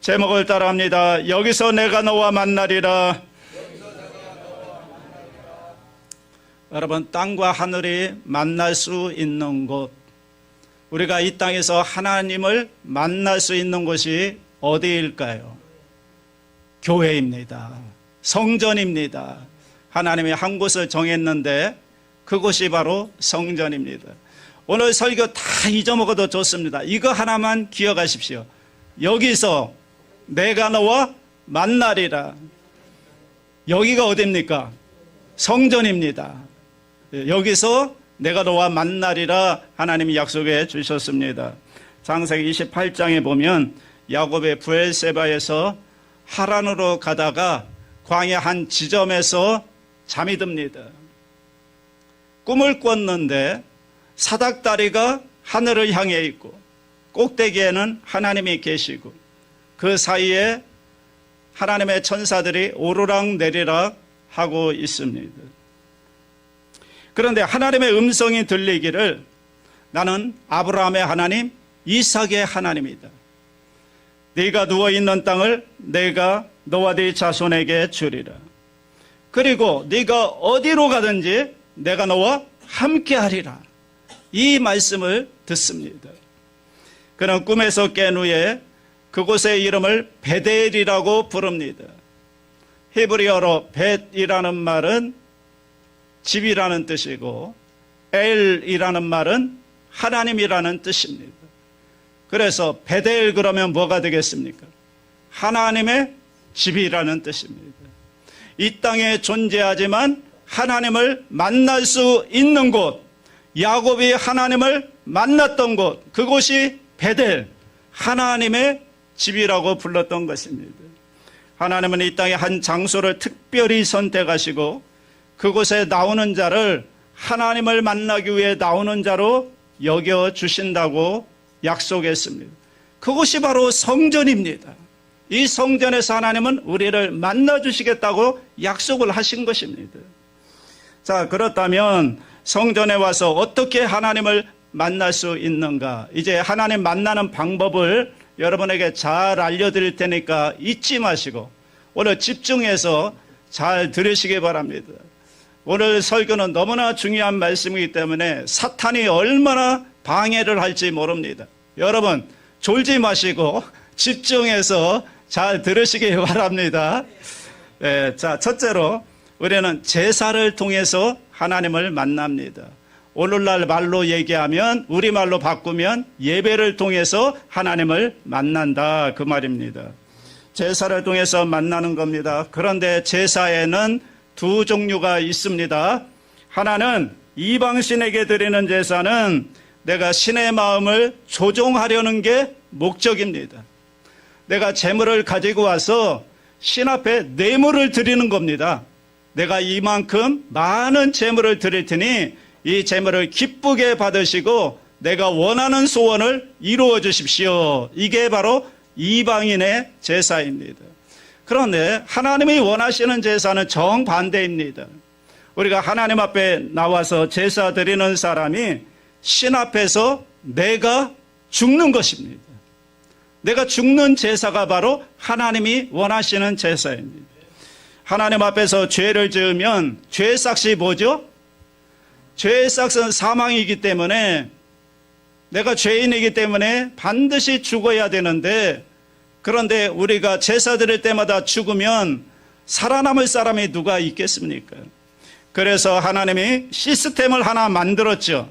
제목을 따라합니다. 여기서 내가 너와 만나리라. 여러분, 땅과 하늘이 만날 수 있는 곳, 우리가 이 땅에서 하나님을 만날 수 있는 곳이 어디일까요? 교회입니다. 성전입니다. 하나님이 한 곳을 정했는데 그곳이 바로 성전입니다. 오늘 설교 다 잊어먹어도 좋습니다. 이거 하나만 기억하십시오. 여기서 내가 너와 만나리라. 여기가 어디입니까? 성전입니다. 여기서 내가 너와 만나리라 하나님이 약속해 주셨습니다. 창세기 28장에 보면 야곱의 브엘세바에서 하란으로 가다가 광야 한 지점에서 잠이 듭니다. 꿈을 꿨는데 사닥다리가 하늘을 향해 있고 꼭대기에는 하나님이 계시고 그 사이에 하나님의 천사들이 오르락 내리락 하고 있습니다. 그런데 하나님의 음성이 들리기를 나는 아브라함의 하나님, 이삭의 하나님이다. 네가 누워있는 땅을 내가 너와 네 자손에게 주리라. 그리고 네가 어디로 가든지 내가 너와 함께하리라. 이 말씀을 듣습니다. 그는 꿈에서 깬 후에 그곳의 이름을 베델이라고 부릅니다. 히브리어로 벳이라는 말은 집이라는 뜻이고 엘이라는 말은 하나님이라는 뜻입니다. 그래서 베델 그러면 뭐가 되겠습니까? 하나님의 집이라는 뜻입니다. 이 땅에 존재하지만 하나님을 만날 수 있는 곳, 야곱이 하나님을 만났던 곳, 그곳이 베델, 하나님의 집이라고 불렀던 것입니다. 하나님은 이 땅에 한 장소를 특별히 선택하시고 그곳에 나오는 자를 하나님을 만나기 위해 나오는 자로 여겨주신다고 약속했습니다. 그곳이 바로 성전입니다. 이 성전에서 하나님은 우리를 만나주시겠다고 약속을 하신 것입니다. 자, 그렇다면 성전에 와서 어떻게 하나님을 만날 수 있는가? 이제 하나님 만나는 방법을 여러분에게 잘 알려드릴 테니까 잊지 마시고 오늘 집중해서 잘 들으시기 바랍니다. 오늘 설교는 너무나 중요한 말씀이기 때문에 사탄이 얼마나 방해를 할지 모릅니다. 여러분 졸지 마시고 집중해서 잘 들으시기 바랍니다. 네, 자, 첫째로 우리는 제사를 통해서 하나님을 만납니다. 오늘날 말로 얘기하면 우리말로 바꾸면 예배를 통해서 하나님을 만난다 그 말입니다. 제사를 통해서 만나는 겁니다. 그런데 제사에는 두 종류가 있습니다. 하나는 이방신에게 드리는 제사는 내가 신의 마음을 조종하려는 게 목적입니다. 내가 제물을 가지고 와서 신 앞에 뇌물을 드리는 겁니다. 내가 이만큼 많은 제물을 드릴 테니 이 제물을 기쁘게 받으시고 내가 원하는 소원을 이루어 주십시오. 이게 바로 이방인의 제사입니다. 그런데 하나님이 원하시는 제사는 정반대입니다. 우리가 하나님 앞에 나와서 제사 드리는 사람이 신 앞에서 내가 죽는 것입니다. 내가 죽는 제사가 바로 하나님이 원하시는 제사입니다. 하나님 앞에서 죄를 지으면 죄의 삭이 뭐죠? 죄의 삭은 사망이기 때문에 내가 죄인이기 때문에 반드시 죽어야 되는데 그런데 우리가 제사 드릴 때마다 죽으면 살아남을 사람이 누가 있겠습니까? 그래서 하나님이 시스템을 하나 만들었죠.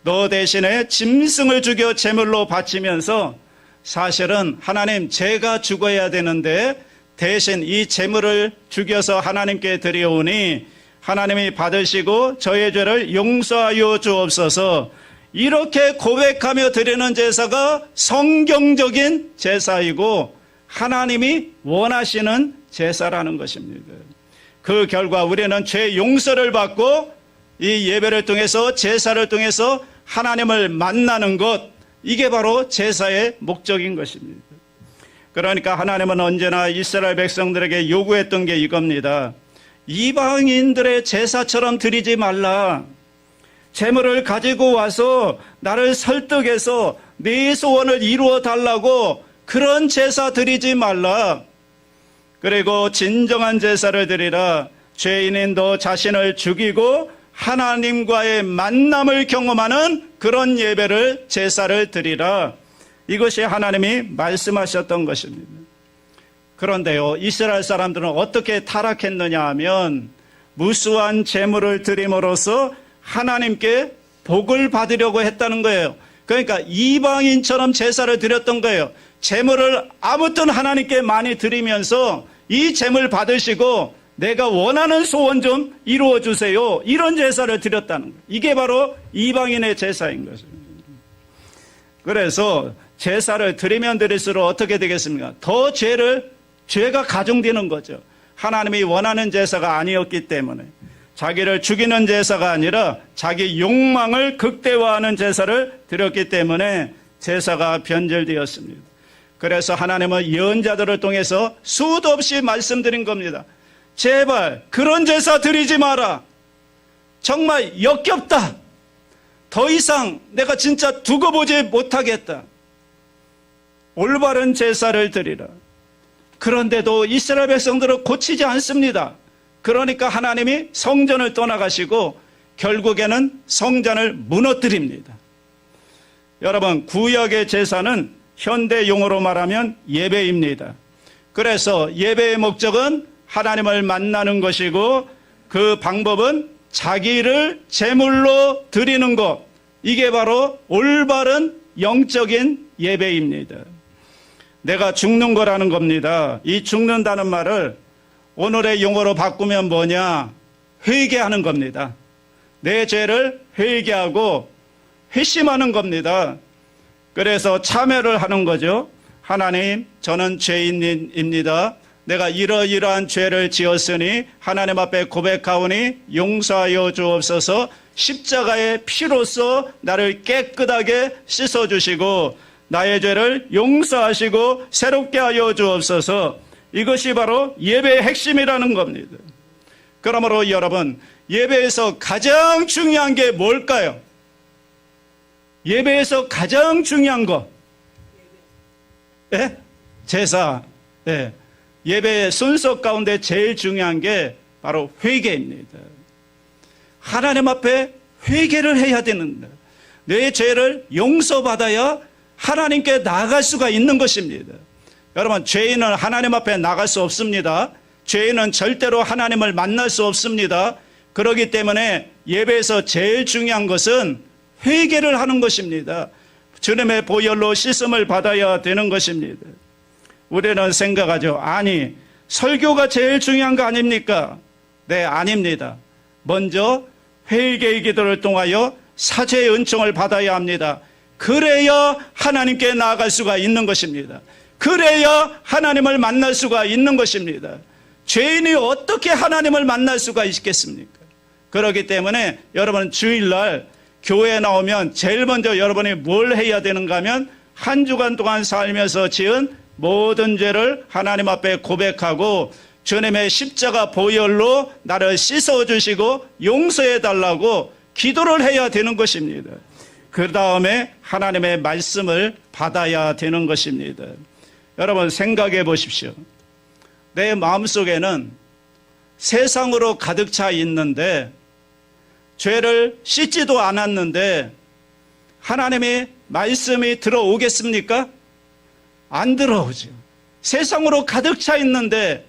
너 대신에 짐승을 죽여 제물로 바치면서 사실은 하나님 제가 죽어야 되는데 대신 이 제물을 죽여서 하나님께 드려오니 하나님이 받으시고 저의 죄를 용서하여 주옵소서. 이렇게 고백하며 드리는 제사가 성경적인 제사이고 하나님이 원하시는 제사라는 것입니다. 그 결과 우리는 죄 용서를 받고 이 예배를 통해서 제사를 통해서 하나님을 만나는 것, 이게 바로 제사의 목적인 것입니다. 그러니까 하나님은 언제나 이스라엘 백성들에게 요구했던 게 이겁니다. 이방인들의 제사처럼 드리지 말라. 제물을 가지고 와서 나를 설득해서 네 소원을 이루어 달라고 그런 제사 드리지 말라. 그리고 진정한 제사를 드리라. 죄인인 너 자신을 죽이고 하나님과의 만남을 경험하는 그런 예배를, 제사를 드리라. 이것이 하나님이 말씀하셨던 것입니다. 그런데요, 이스라엘 사람들은 어떻게 타락했느냐 하면 무수한 제물을 드림으로써 하나님께 복을 받으려고 했다는 거예요. 그러니까 이방인처럼 제사를 드렸던 거예요. 제물을 아무튼 하나님께 많이 드리면서 이 제물 받으시고 내가 원하는 소원 좀 이루어 주세요. 이런 제사를 드렸다는 거예요. 이게 바로 이방인의 제사인 것입니다. 그래서 제사를 드리면 드릴수록 어떻게 되겠습니까? 더 죄가 가중되는 거죠. 하나님이 원하는 제사가 아니었기 때문에, 자기를 죽이는 제사가 아니라 자기 욕망을 극대화하는 제사를 드렸기 때문에 제사가 변절되었습니다. 그래서 하나님은 예언자들을 통해서 수도 없이 말씀드린 겁니다. 제발 그런 제사 드리지 마라. 정말 역겹다. 더 이상 내가 진짜 두고 보지 못하겠다. 올바른 제사를 드리라. 그런데도 이스라엘 백성들은 고치지 않습니다. 그러니까 하나님이 성전을 떠나가시고 결국에는 성전을 무너뜨립니다. 여러분, 구약의 제사는 현대 용어로 말하면 예배입니다. 그래서 예배의 목적은 하나님을 만나는 것이고 그 방법은 자기를 제물로 드리는 것. 이게 바로 올바른 영적인 예배입니다. 내가 죽는 거라는 겁니다. 이 죽는다는 말을 오늘의 용어로 바꾸면 뭐냐? 회개하는 겁니다. 내 죄를 회개하고 회심하는 겁니다. 그래서 참회를 하는 거죠. 하나님, 저는 죄인입니다. 내가 이러이러한 죄를 지었으니 하나님 앞에 고백하오니 용서하여 주옵소서. 십자가의 피로써 나를 깨끗하게 씻어주시고 나의 죄를 용서하시고 새롭게 하여 주옵소서. 이것이 바로 예배의 핵심이라는 겁니다. 그러므로 여러분, 예배에서 가장 중요한 게 뭘까요? 예배에서 가장 중요한 거. 예? 제사. 예. 예배의 순서 가운데 제일 중요한 게 바로 회개입니다. 하나님 앞에 회개를 해야 되는데, 내 죄를 용서받아야 하나님께 나아갈 수가 있는 것입니다. 여러분, 죄인은 하나님 앞에 나갈 수 없습니다. 죄인은 절대로 하나님을 만날 수 없습니다. 그렇기 때문에 예배에서 제일 중요한 것은 회개를 하는 것입니다. 주님의 보혈로 씻음을 받아야 되는 것입니다. 우리는 생각하죠. 아니, 설교가 제일 중요한 거 아닙니까? 네, 아닙니다. 먼저 회개의 기도를 통하여 사죄의 은총을 받아야 합니다. 그래야 하나님께 나아갈 수가 있는 것입니다. 그래야 하나님을 만날 수가 있는 것입니다. 죄인이 어떻게 하나님을 만날 수가 있겠습니까? 그렇기 때문에 여러분, 주일날 교회에 나오면 제일 먼저 여러분이 뭘 해야 되는가 하면 한 주간 동안 살면서 지은 모든 죄를 하나님 앞에 고백하고 주님의 십자가 보혈로 나를 씻어주시고 용서해달라고 기도를 해야 되는 것입니다. 그 다음에 하나님의 말씀을 받아야 되는 것입니다. 여러분, 생각해 보십시오. 내 마음속에는 세상으로 가득 차 있는데 죄를 씻지도 않았는데 하나님의 말씀이 들어오겠습니까? 안 들어오죠. 세상으로 가득 차 있는데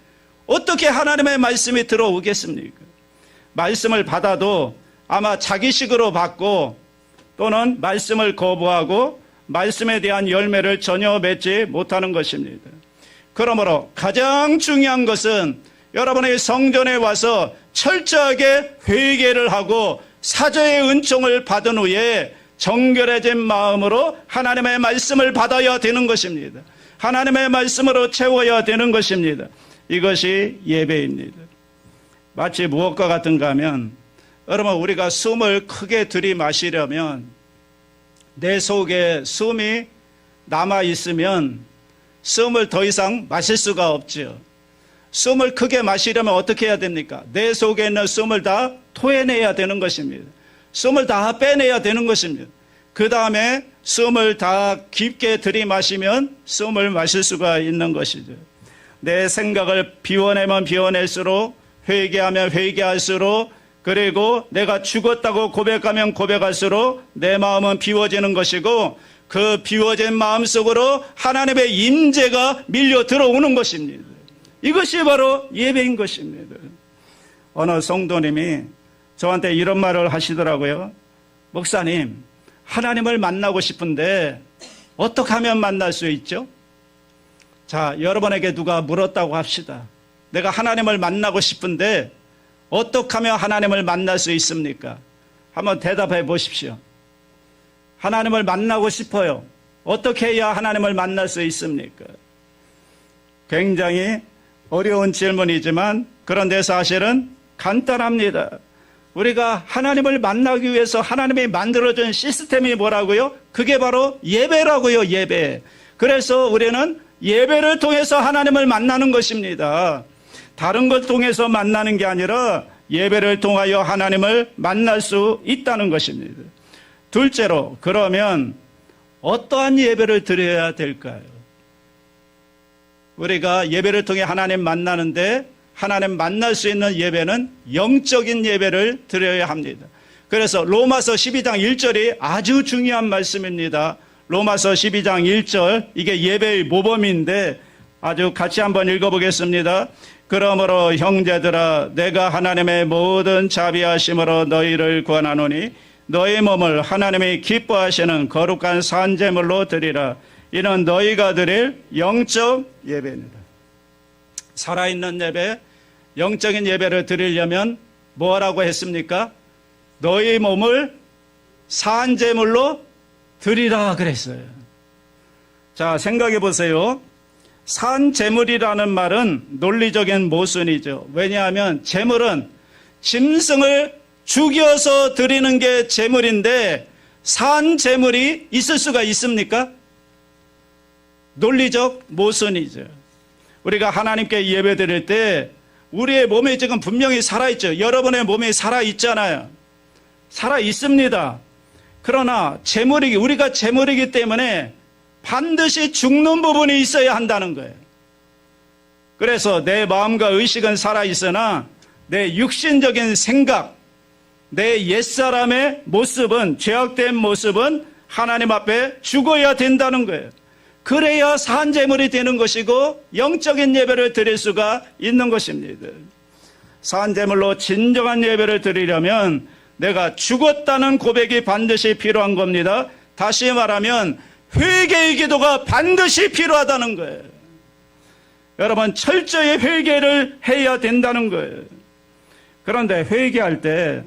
어떻게 하나님의 말씀이 들어오겠습니까? 말씀을 받아도 아마 자기식으로 받고 또는 말씀을 거부하고 말씀에 대한 열매를 전혀 맺지 못하는 것입니다. 그러므로 가장 중요한 것은 여러분의 성전에 와서 철저하게 회개를 하고 사죄의 은총을 받은 후에 정결해진 마음으로 하나님의 말씀을 받아야 되는 것입니다. 하나님의 말씀으로 채워야 되는 것입니다. 이것이 예배입니다. 마치 무엇과 같은가 하면 여러분, 우리가 숨을 크게 들이마시려면 내 속에 숨이 남아있으면 숨을 더 이상 마실 수가 없죠. 숨을 크게 마시려면 어떻게 해야 됩니까? 내 속에 있는 숨을 다 토해내야 되는 것입니다. 숨을 다 빼내야 되는 것입니다. 그 다음에 숨을 다 깊게 들이마시면 숨을 마실 수가 있는 것이죠. 내 생각을 비워내면 비워낼수록, 회개하면 회개할수록, 그리고 내가 죽었다고 고백하면 고백할수록 내 마음은 비워지는 것이고, 그 비워진 마음 속으로 하나님의 임재가 밀려 들어오는 것입니다. 이것이 바로 예배인 것입니다. 어느 성도님이 저한테 이런 말을 하시더라고요. 목사님, 하나님을 만나고 싶은데 어떻게 하면 만날 수 있죠? 자, 여러분에게 누가 물었다고 합시다. 내가 하나님을 만나고 싶은데 어떻게 하면 하나님을 만날 수 있습니까? 한번 대답해 보십시오. 하나님을 만나고 싶어요. 어떻게 해야 하나님을 만날 수 있습니까? 굉장히 어려운 질문이지만 그런데 사실은 간단합니다. 우리가 하나님을 만나기 위해서 하나님이 만들어준 시스템이 뭐라고요? 그게 바로 예배라고요, 예배. 그래서 우리는 예배를 통해서 하나님을 만나는 것입니다. 다른 걸 통해서 만나는 게 아니라 예배를 통하여 하나님을 만날 수 있다는 것입니다. 둘째로, 그러면 어떠한 예배를 드려야 될까요? 우리가 예배를 통해 하나님 만나는데 하나님 만날 수 있는 예배는 영적인 예배를 드려야 합니다. 그래서 로마서 12장 1절이 아주 중요한 말씀입니다. 로마서 12장 1절, 이게 예배의 모범인데 아주 같이 한번 읽어보겠습니다. 그러므로 형제들아, 내가 하나님의 모든 자비하심으로 너희를 권하노니 너희 몸을 하나님이 기뻐하시는 거룩한 산제물로 드리라. 이는 너희가 드릴 영적 예배입니다. 살아있는 예배, 영적인 예배를 드리려면 뭐라고 했습니까? 너희 몸을 산제물로 드리라 그랬어요. 자, 생각해 보세요. 산제물이라는 말은 논리적인 모순이죠. 왜냐하면 제물은 짐승을 죽여서 드리는 게 제물인데 산제물이 있을 수가 있습니까? 논리적 모순이죠. 우리가 하나님께 예배 드릴 때 우리의 몸이 지금 분명히 살아있죠. 여러분의 몸이 살아있잖아요. 살아있습니다. 그러나 우리가 제물이기 때문에 반드시 죽는 부분이 있어야 한다는 거예요. 그래서 내 마음과 의식은 살아있으나 내 육신적인 생각, 내 옛사람의 모습은, 죄악된 모습은 하나님 앞에 죽어야 된다는 거예요. 그래야 산제물이 되는 것이고 영적인 예배를 드릴 수가 있는 것입니다. 산제물로 진정한 예배를 드리려면 내가 죽었다는 고백이 반드시 필요한 겁니다. 다시 말하면 회개의 기도가 반드시 필요하다는 거예요. 여러분, 철저히 회개를 해야 된다는 거예요. 그런데 회개할 때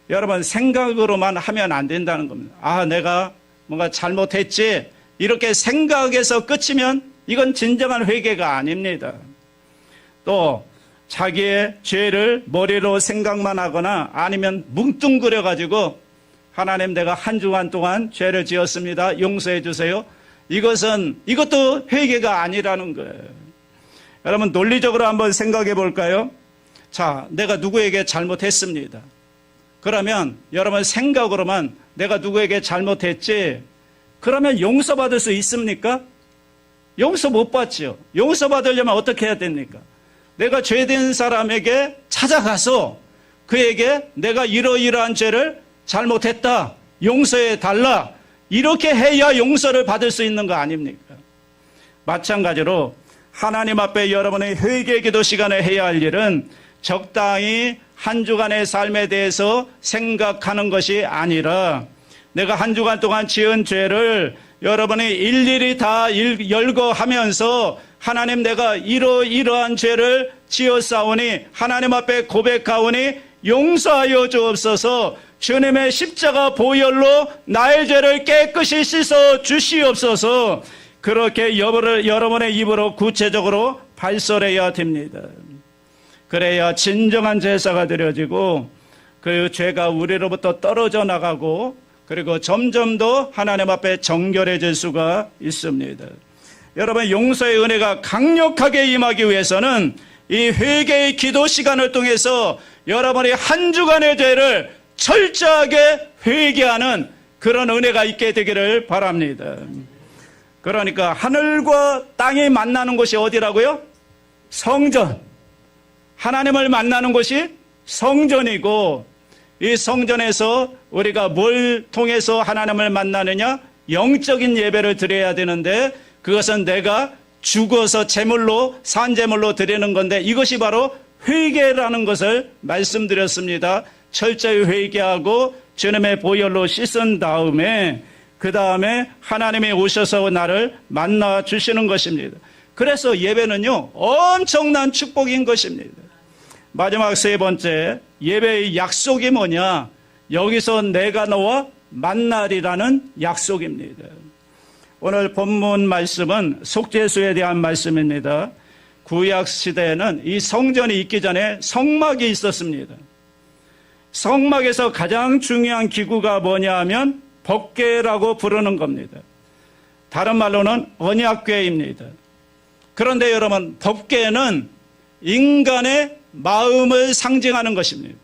여러분 생각으로만 하면 안 된다는 겁니다. 아, 내가 뭔가 잘못했지, 이렇게 생각해서 끝이면 이건 진정한 회개가 아닙니다. 또 자기의 죄를 머리로 생각만 하거나 아니면 뭉뚱그려 가지고 하나님, 내가 한 주간 동안 죄를 지었습니다, 용서해 주세요, 이것도 회개가 아니라는 거예요. 여러분, 논리적으로 한번 생각해 볼까요? 자, 내가 누구에게 잘못했습니다. 그러면 여러분 생각으로만 내가 누구에게 잘못했지, 그러면 용서받을 수 있습니까? 용서 못 받죠. 용서받으려면 어떻게 해야 됩니까? 내가 죄된 사람에게 찾아가서 그에게 내가 이러이러한 죄를 잘못했다, 용서해 달라, 이렇게 해야 용서를 받을 수 있는 거 아닙니까? 마찬가지로 하나님 앞에 여러분의 회개 기도 시간에 해야 할 일은 적당히 한 주간의 삶에 대해서 생각하는 것이 아니라 내가 한 주간 동안 지은 죄를 여러분이 일일이 다 열거하면서 하나님, 내가 이러한 죄를 지었사오니 하나님 앞에 고백하오니 용서하여 주옵소서, 주님의 십자가 보혈로 나의 죄를 깨끗이 씻어 주시옵소서, 그렇게 여러분의 입으로 구체적으로 발설해야 됩니다. 그래야 진정한 제사가 드려지고 그 죄가 우리로부터 떨어져 나가고 그리고 점점 더 하나님 앞에 정결해질 수가 있습니다. 여러분, 용서의 은혜가 강력하게 임하기 위해서는 이 회개의 기도 시간을 통해서 여러분이 한 주간의 죄를 철저하게 회개하는 그런 은혜가 있게 되기를 바랍니다. 그러니까 하늘과 땅이 만나는 곳이 어디라고요? 성전. 하나님을 만나는 곳이 성전이고, 이 성전에서 우리가 뭘 통해서 하나님을 만나느냐? 영적인 예배를 드려야 되는데, 그것은 내가 죽어서 제물로, 산제물로 드리는 건데, 이것이 바로 회개라는 것을 말씀드렸습니다. 철저히 회개하고 주님의 보혈로 씻은 다음에, 그 다음에 하나님이 오셔서 나를 만나 주시는 것입니다. 그래서 예배는요, 엄청난 축복인 것입니다. 마지막 세 번째, 예배의 약속이 뭐냐? 여기서 내가 너와 만나리라는 약속입니다. 오늘 본문 말씀은 속죄수에 대한 말씀입니다. 구약 시대에는 이 성전이 있기 전에 성막이 있었습니다. 성막에서 가장 중요한 기구가 뭐냐 하면 법궤라고 부르는 겁니다. 다른 말로는 언약궤입니다. 그런데 여러분, 법궤는 인간의 마음을 상징하는 것입니다.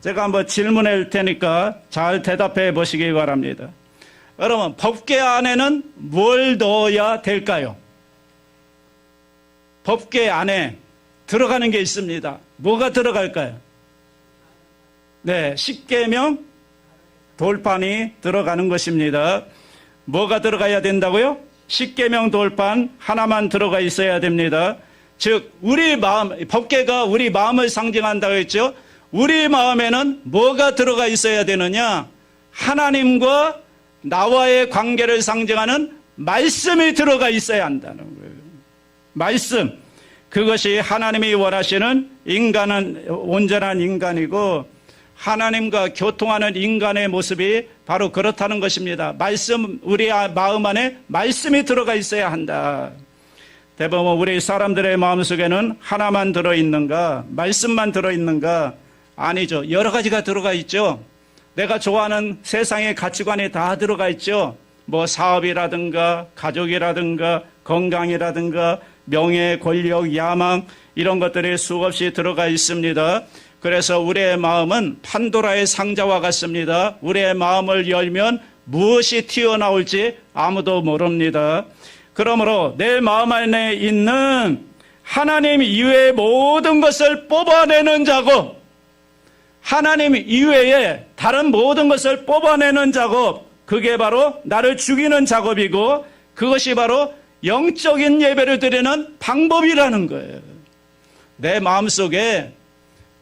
제가 한번 질문할 테니까 잘 대답해 보시기 바랍니다. 여러분, 법궤 안에는 뭘 넣어야 될까요? 법궤 안에 들어가는 게 있습니다. 뭐가 들어갈까요? 네, 십계명 돌판이 들어가는 것입니다. 뭐가 들어가야 된다고요? 십계명 돌판 하나만 들어가 있어야 됩니다. 즉, 우리 마음, 법궤가 우리 마음을 상징한다고 했죠. 우리 마음에는 뭐가 들어가 있어야 되느냐? 하나님과 나와의 관계를 상징하는 말씀이 들어가 있어야 한다는 거예요. 말씀. 그것이 하나님이 원하시는 인간은 온전한 인간이고, 하나님과 교통하는 인간의 모습이 바로 그렇다는 것입니다. 말씀, 우리 마음 안에 말씀이 들어가 있어야 한다. 대부분 우리 사람들의 마음속에는 하나만 들어있는가? 말씀만 들어있는가? 아니죠. 여러 가지가 들어가 있죠. 내가 좋아하는 세상의 가치관이 다 들어가 있죠. 뭐 사업이라든가 가족이라든가 건강이라든가 명예, 권력, 야망 이런 것들이 수없이 들어가 있습니다. 그래서 우리의 마음은 판도라의 상자와 같습니다. 우리의 마음을 열면 무엇이 튀어나올지 아무도 모릅니다. 그러므로 내 마음 안에 있는 하나님 이외의 모든 것을 뽑아내는 작업, 하나님 이외에 다른 모든 것을 뽑아내는 작업, 그게 바로 나를 죽이는 작업이고, 그것이 바로 영적인 예배를 드리는 방법이라는 거예요. 내 마음속에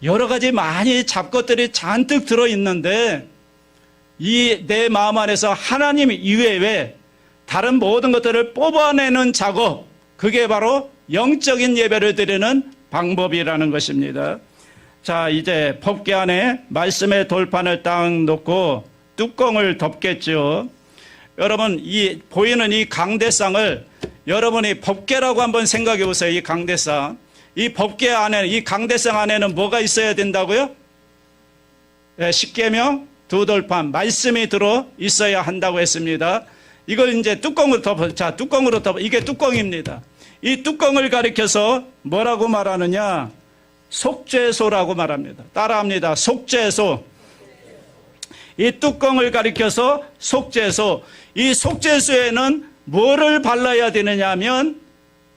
여러 가지 많이 잡것들이 잔뜩 들어있는데, 이 내 마음 안에서 하나님 이외에 다른 모든 것들을 뽑아내는 작업, 그게 바로 영적인 예배를 드리는 방법이라는 것입니다. 자, 이제 법궤 안에 말씀의 돌판을 딱 놓고 뚜껑을 덮겠죠. 여러분, 이 보이는 이 강대상을 여러분이 법궤라고 한번 생각해 보세요. 이 강대상. 이 법궤 안에, 이 강대상 안에는 뭐가 있어야 된다고요? 네, 십계명 두 돌판, 말씀이 들어 있어야 한다고 했습니다. 이걸 이제 뚜껑으로 덮어. 자, 뚜껑으로 덮어. 이게 뚜껑입니다. 이 뚜껑을 가리켜서 뭐라고 말하느냐? 속죄소라고 말합니다. 따라합니다. 속죄소. 이 뚜껑을 가리켜서 속죄소. 이 속죄소에는 뭐를 발라야 되느냐 하면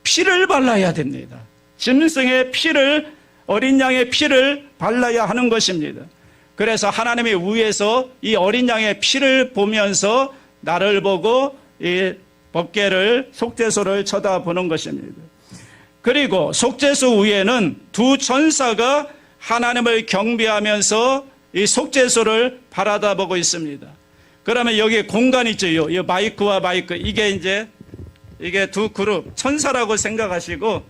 피를 발라야 됩니다. 짐승의 피를, 어린 양의 피를 발라야 하는 것입니다. 그래서 하나님이 위에서 이 어린 양의 피를 보면서 나를 보고 이 법궤를, 속죄소를 쳐다보는 것입니다. 그리고 속죄소 위에는 두 천사가 하나님을 경배하면서 이 속죄소를 바라다보고 있습니다. 그러면 여기 공간이 있죠. 이 마이크와 마이크. 이게 두 그룹, 천사라고 생각하시고,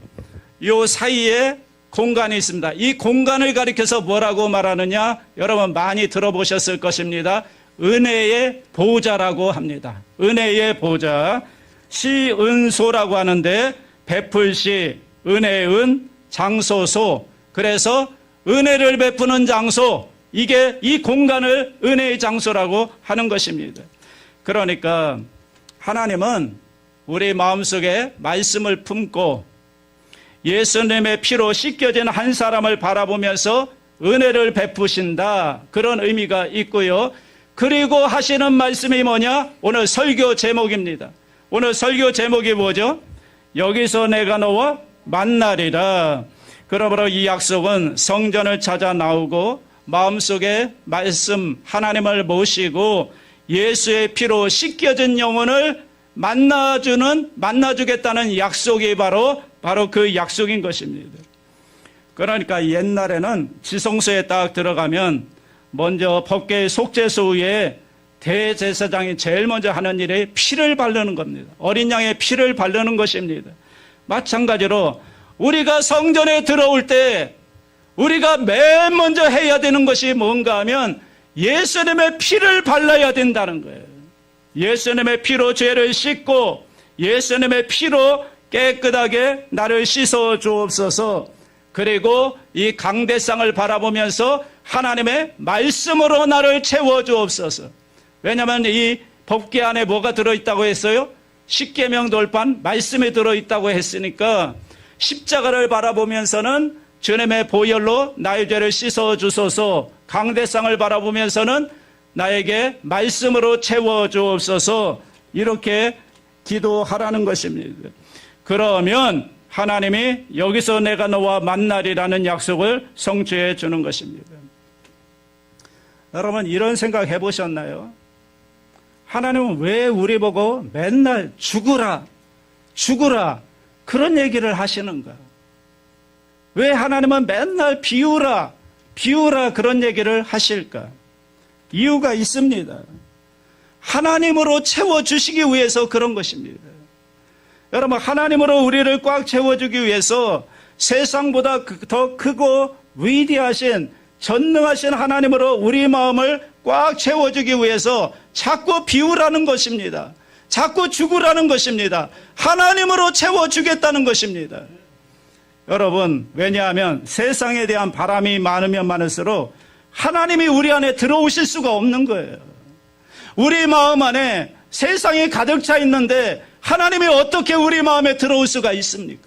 이 사이에 공간이 있습니다. 이 공간을 가리켜서 뭐라고 말하느냐? 여러분 많이 들어보셨을 것입니다. 은혜의 보좌라고 합니다. 은혜의 보좌. 시은소라고 하는데, 베풀시, 은혜은, 장소소. 그래서 은혜를 베푸는 장소, 이게 이 공간을 은혜의 장소라고 하는 것입니다. 그러니까 하나님은 우리 마음속에 말씀을 품고 예수님의 피로 씻겨진 한 사람을 바라보면서 은혜를 베푸신다, 그런 의미가 있고요. 그리고 하시는 말씀이 뭐냐? 오늘 설교 제목입니다. 오늘 설교 제목이 뭐죠? 여기서 내가 너와 만나리라. 그러므로 이 약속은 성전을 찾아 나오고 마음속에 말씀 하나님을 모시고 예수의 피로 씻겨진 영혼을 만나주겠다는 약속이 바로 그 약속인 것입니다. 그러니까 옛날에는 지성소에 딱 들어가면 먼저 법궤의 속죄소 위에 대제사장이 제일 먼저 하는 일이 피를 바르는 겁니다. 어린 양의 피를 바르는 것입니다. 마찬가지로 우리가 성전에 들어올 때 우리가 맨 먼저 해야 되는 것이 뭔가 하면 예수님의 피를 발라야 된다는 거예요. 예수님의 피로 죄를 씻고 예수님의 피로 깨끗하게 나를 씻어 주옵소서. 그리고 이 강대상을 바라보면서 하나님의 말씀으로 나를 채워 주옵소서. 왜냐하면 이 법궤 안에 뭐가 들어있다고 했어요? 십계명 돌판 말씀이 들어있다고 했으니까 십자가를 바라보면서는 주님의 보혈로 나의 죄를 씻어 주소서. 강대상을 바라보면서는 나에게 말씀으로 채워 주옵소서. 이렇게 기도하라는 것입니다. 그러면 하나님이 여기서 내가 너와 만나리라는 약속을 성취해 주는 것입니다. 여러분 이런 생각 해보셨나요? 하나님은 왜 우리 보고 맨날 죽으라 그런 얘기를 하시는가? 왜 하나님은 맨날 비우라 그런 얘기를 하실까? 이유가 있습니다. 하나님으로 채워주시기 위해서 그런 것입니다. 여러분 하나님으로 우리를 꽉 채워주기 위해서 세상보다 더 크고 위대하신 전능하신 하나님으로 우리 마음을 꽉 채워주기 위해서 자꾸 비우라는 것입니다. 자꾸 죽으라는 것입니다. 하나님으로 채워주겠다는 것입니다. 여러분 왜냐하면 세상에 대한 바람이 많으면 많을수록 하나님이 우리 안에 들어오실 수가 없는 거예요. 우리 마음 안에 세상이 가득 차 있는데 하나님이 어떻게 우리 마음에 들어올 수가 있습니까?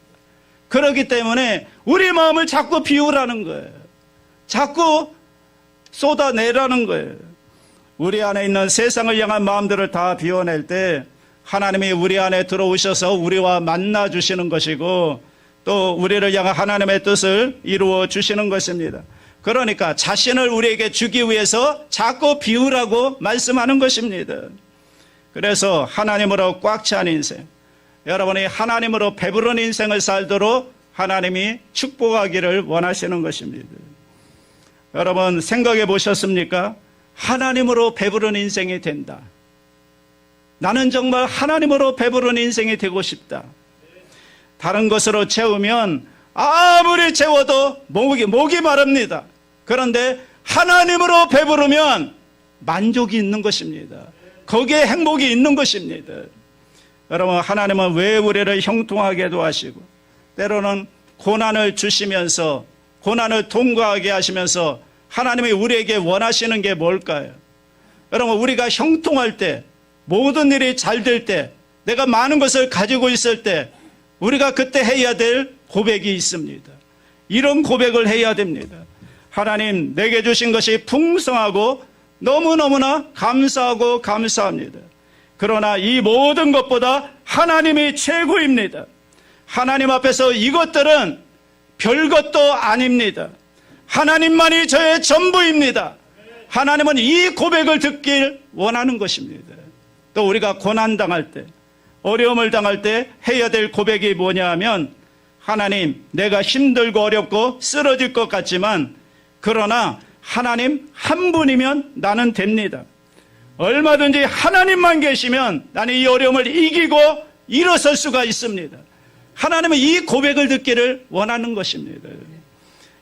그렇기 때문에 우리 마음을 자꾸 비우라는 거예요. 자꾸 쏟아내라는 거예요. 우리 안에 있는 세상을 향한 마음들을 다 비워낼 때 하나님이 우리 안에 들어오셔서 우리와 만나 주시는 것이고 또 우리를 향한 하나님의 뜻을 이루어 주시는 것입니다. 그러니까 자신을 우리에게 주기 위해서 자꾸 비우라고 말씀하는 것입니다. 그래서 하나님으로 꽉 찬 인생, 여러분이 하나님으로 배부른 인생을 살도록 하나님이 축복하기를 원하시는 것입니다. 여러분 생각해 보셨습니까? 하나님으로 배부른 인생이 된다. 나는 정말 하나님으로 배부른 인생이 되고 싶다. 다른 것으로 채우면 아무리 채워도 목이 마릅니다. 그런데 하나님으로 배부르면 만족이 있는 것입니다. 거기에 행복이 있는 것입니다. 여러분 하나님은 왜 우리를 형통하게도 하시고 때로는 고난을 주시면서 고난을 통과하게 하시면서 하나님이 우리에게 원하시는 게 뭘까요? 여러분 우리가 형통할 때 모든 일이 잘 될 때 내가 많은 것을 가지고 있을 때 우리가 그때 해야 될 고백이 있습니다. 이런 고백을 해야 됩니다. 하나님 내게 주신 것이 풍성하고 너무너무나 감사하고 감사합니다. 그러나 이 모든 것보다 하나님이 최고입니다. 하나님 앞에서 이것들은 별것도 아닙니다. 하나님만이 저의 전부입니다. 하나님은 이 고백을 듣길 원하는 것입니다. 또 우리가 고난당할 때 어려움을 당할 때 해야 될 고백이 뭐냐 하면 하나님 내가 힘들고 어렵고 쓰러질 것 같지만 그러나 하나님 한 분이면 나는 됩니다. 얼마든지 하나님만 계시면 나는 이 어려움을 이기고 일어설 수가 있습니다. 하나님은 이 고백을 듣기를 원하는 것입니다.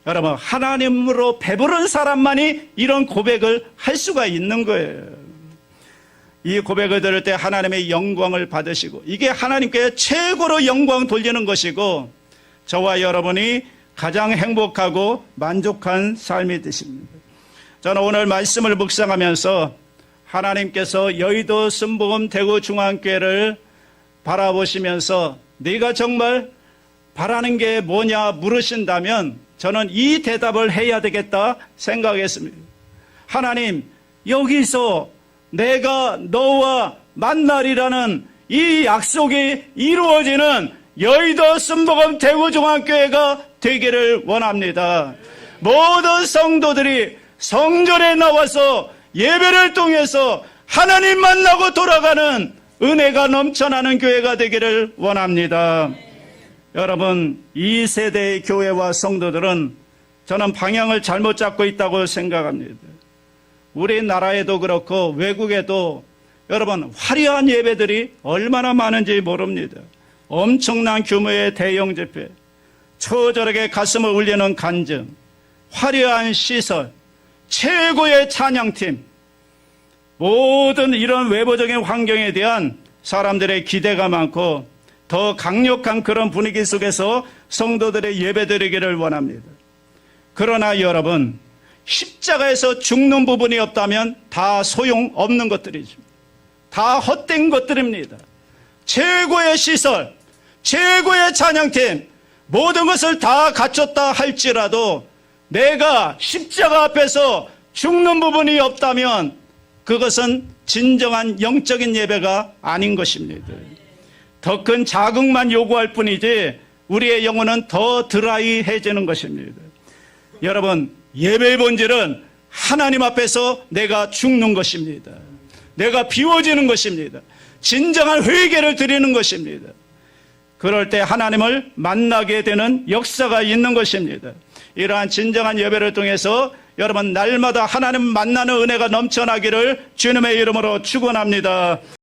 여러분 하나님으로 배부른 사람만이 이런 고백을 할 수가 있는 거예요. 이 고백을 들을 때 하나님의 영광을 받으시고 이게 하나님께 최고로 영광 돌리는 것이고 저와 여러분이 가장 행복하고 만족한 삶이 되십니다. 저는 오늘 말씀을 묵상하면서 하나님께서 여의도 순복음 대구중앙교회를 바라보시면서 네가 정말 바라는 게 뭐냐 물으신다면 저는 이 대답을 해야 되겠다 생각했습니다. 하나님 여기서 내가 너와 만나리라는 이 약속이 이루어지는 여의도 순복음 대구중앙교회가 되기를 원합니다. 모든 성도들이 성전에 나와서 예배를 통해서 하나님 만나고 돌아가는 은혜가 넘쳐나는 교회가 되기를 원합니다. 여러분, 이 세대의 교회와 성도들은 저는 방향을 잘못 잡고 있다고 생각합니다. 우리나라에도 그렇고 외국에도 여러분 화려한 예배들이 얼마나 많은지 모릅니다. 엄청난 규모의 대형 집회, 처절하게 가슴을 울리는 간증, 화려한 시설, 최고의 찬양팀, 모든 이런 외부적인 환경에 대한 사람들의 기대가 많고 더 강력한 그런 분위기 속에서 성도들의 예배드리기를 원합니다. 그러나 여러분, 십자가에서 죽는 부분이 없다면 다 소용없는 것들이죠. 다 헛된 것들입니다. 최고의 시설, 최고의 찬양팀, 모든 것을 다 갖췄다 할지라도 내가 십자가 앞에서 죽는 부분이 없다면 그것은 진정한 영적인 예배가 아닌 것입니다. 더 큰 자극만 요구할 뿐이지 우리의 영혼은 더 드라이해지는 것입니다. 여러분, 예배의 본질은 하나님 앞에서 내가 죽는 것입니다. 내가 비워지는 것입니다. 진정한 회개를 드리는 것입니다. 그럴 때 하나님을 만나게 되는 역사가 있는 것입니다. 이러한 진정한 예배를 통해서 여러분 날마다 하나님 만나는 은혜가 넘쳐나기를 주님의 이름으로 축원합니다.